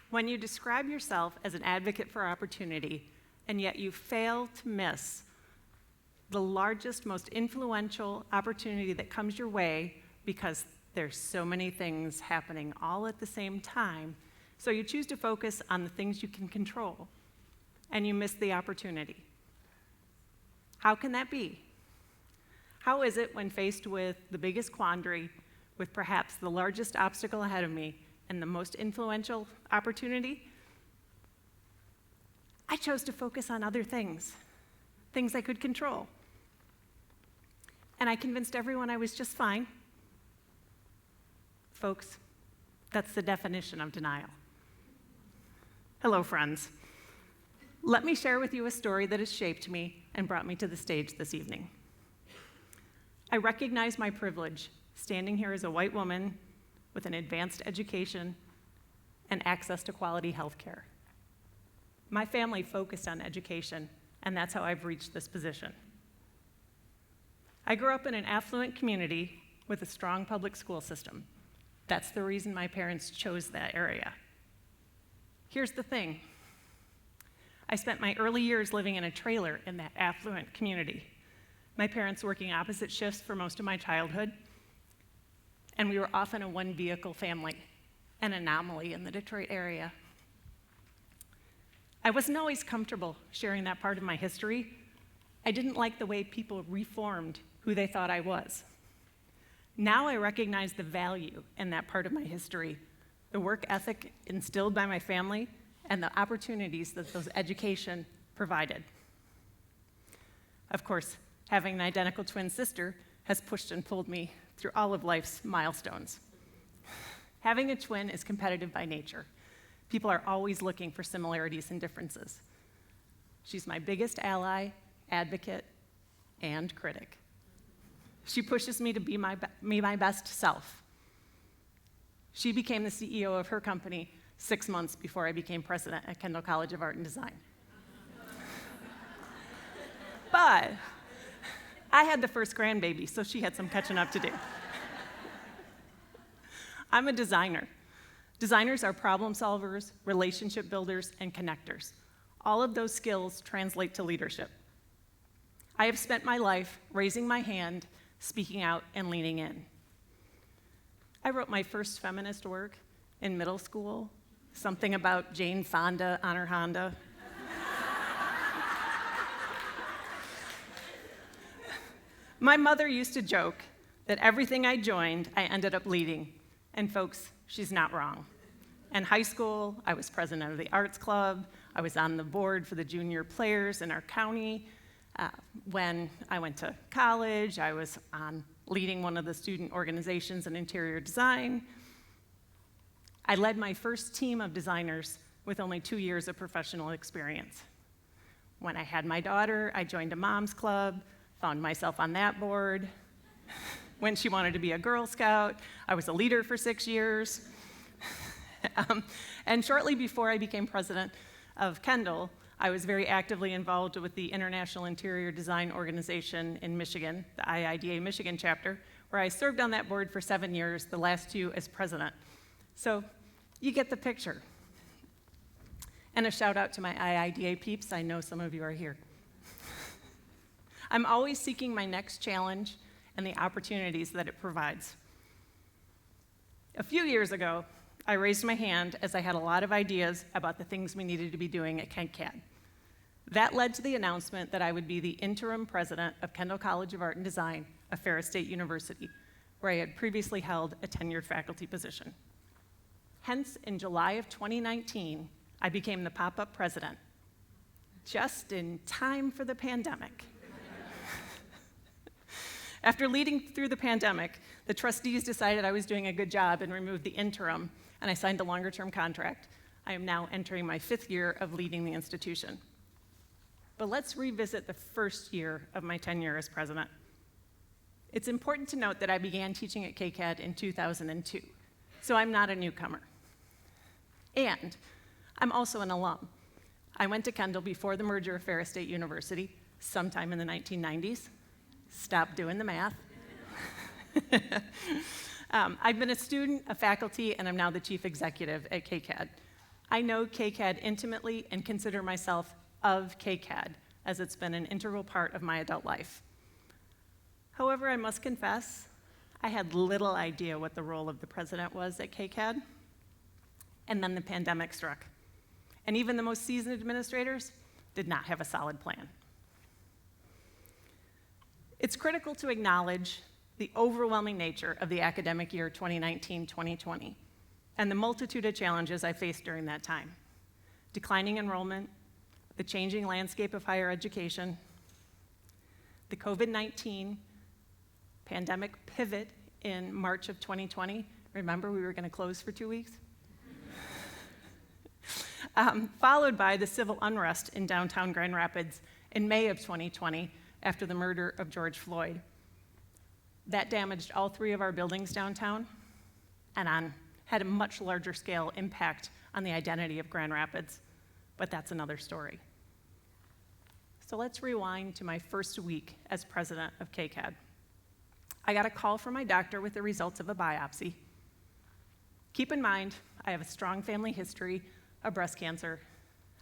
When you describe yourself as an advocate for opportunity, and yet you fail to miss the largest, most influential opportunity that comes your way because there's so many things happening all at the same time, so you choose to focus on the things you can control, and you miss the opportunity. How can that be? How is it when faced with the biggest quandary, with perhaps the largest obstacle ahead of me and the most influential opportunity? I chose to focus on other things I could control. And I convinced everyone I was just fine. Folks, that's the definition of denial. Hello, friends. Let me share with you a story that has shaped me and brought me to the stage this evening. I recognize my privilege standing here as a white woman with an advanced education and access to quality health care. My family focused on education, and that's how I've reached this position. I grew up in an affluent community with a strong public school system. That's the reason my parents chose that area. Here's the thing. I spent my early years living in a trailer in that affluent community. My parents working opposite shifts for most of my childhood, and we were often a one-vehicle family, an anomaly in the Detroit area. I wasn't always comfortable sharing that part of my history. I didn't like the way people reformed who they thought I was. Now I recognize the value in that part of my history, the work ethic instilled by my family, and the opportunities that those education provided. Of course, having an identical twin sister has pushed and pulled me through all of life's milestones. Having a twin is competitive by nature. People are always looking for similarities and differences. She's my biggest ally, advocate, and critic. She pushes me to be my best self. She became the CEO of her company 6 months before I became president at Kendall College of Art and Design. But I had the first grandbaby, so she had some catching up to do. I'm a designer. Designers are problem solvers, relationship builders, and connectors. All of those skills translate to leadership. I have spent my life raising my hand, speaking out, and leaning in. I wrote my first feminist work in middle school, something about Jane Fonda on her Honda. My mother used to joke that everything I joined, I ended up leading. And folks, she's not wrong. In high school, I was president of the arts club. I was on the board for the junior players in our county. When I went to college, I was leading one of the student organizations in interior design. I led my first team of designers with only 2 years of professional experience. When I had my daughter, I joined a mom's club, found myself on that board. When she wanted to be a Girl Scout, I was a leader for 6 years. And shortly before I became president of Kendall, I was very actively involved with the International Interior Design Organization in Michigan, the IIDA Michigan chapter, where I served on that board for 7 years, the last 2 as president. So you get the picture. And a shout out to my IIDA peeps, I know some of you are here. I'm always seeking my next challenge and the opportunities that it provides. A few years ago, I raised my hand as I had a lot of ideas about the things we needed to be doing at KCAD. That led to the announcement that I would be the interim president of Kendall College of Art and Design of Ferris State University, where I had previously held a tenured faculty position. Hence, in July of 2019, I became the pop-up president, just in time for the pandemic. After leading through the pandemic, the trustees decided I was doing a good job and removed the interim, and I signed a longer-term contract. I am now entering my 5th year of leading the institution. But let's revisit the first year of my tenure as president. It's important to note that I began teaching at KCAD in 2002, so I'm not a newcomer. And I'm also an alum. I went to Kendall before the merger of Ferris State University, sometime in the 1990s. Stop doing the math. I've been a student, a faculty, and I'm now the chief executive at KCAD. I know KCAD intimately and consider myself of KCAD, as it's been an integral part of my adult life. However, I must confess, I had little idea what the role of the president was at KCAD, and then the pandemic struck. And even the most seasoned administrators did not have a solid plan. It's critical to acknowledge the overwhelming nature of the academic year 2019-2020 and the multitude of challenges I faced during that time. Declining enrollment, the changing landscape of higher education, the COVID-19 pandemic pivot in March of 2020. Remember, we were going to close for 2 weeks? Followed by the civil unrest in downtown Grand Rapids in May of 2020 after the murder of George Floyd. That damaged all 3 of our buildings downtown and had a much larger scale impact on the identity of Grand Rapids, but that's another story. So let's rewind to my first week as president of KCAD. I got a call from my doctor with the results of a biopsy. Keep in mind, I have a strong family history of breast cancer.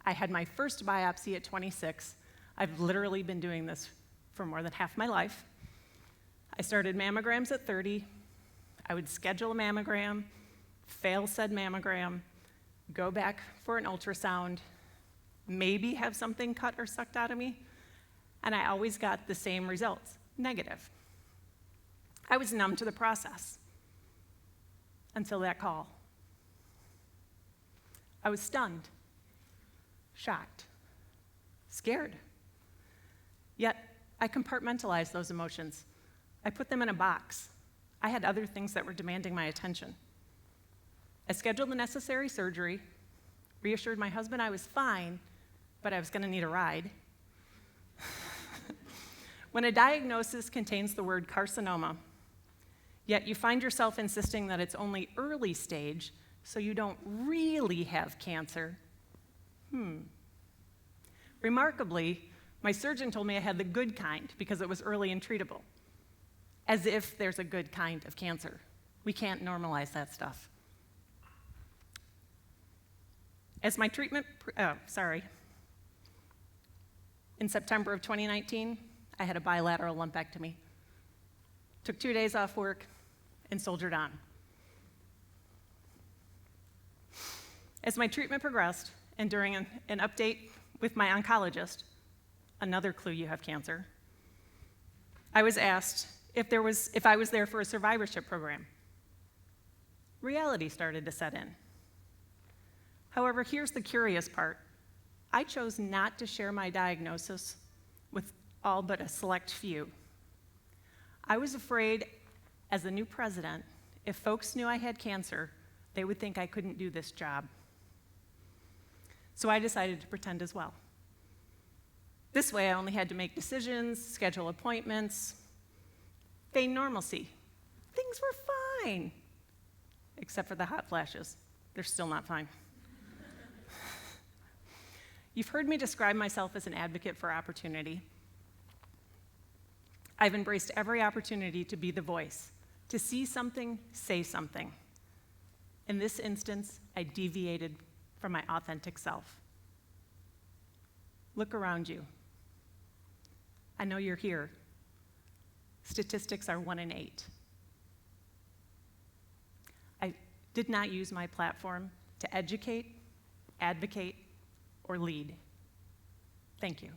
I had my first biopsy at 26. I've literally been doing this for more than half my life. I started mammograms at 30. I would schedule a mammogram, fail said mammogram, go back for an ultrasound, maybe have something cut or sucked out of me, and I always got the same results, negative. I was numb to the process until that call. I was stunned, shocked, scared. Yet, I compartmentalized those emotions. I put them in a box. I had other things that were demanding my attention. I scheduled the necessary surgery, reassured my husband I was fine, but I was going to need a ride. When a diagnosis contains the word carcinoma, yet you find yourself insisting that it's only early stage, so you don't really have cancer. Remarkably, my surgeon told me I had the good kind because it was early and treatable. As if there's a good kind of cancer. We can't normalize that stuff. As my treatment, in September of 2019, I had a bilateral lumpectomy. Took 2 days off work and soldiered on. As my treatment progressed, and during an update with my oncologist, another clue you have cancer, I was asked if I was there for a survivorship program. Reality started to set in. However, here's the curious part. I chose not to share my diagnosis with all but a select few. I was afraid, as the new president, if folks knew I had cancer, they would think I couldn't do this job. So I decided to pretend as well. This way, I only had to make decisions, schedule appointments, feign normalcy. Things were fine, except for the hot flashes. They're still not fine. You've heard me describe myself as an advocate for opportunity. I've embraced every opportunity to be the voice, to see something, say something. In this instance, I deviated from my authentic self. Look around you. I know you're here. Statistics are 1 in 8. I did not use my platform to educate, advocate, or lead. Thank you.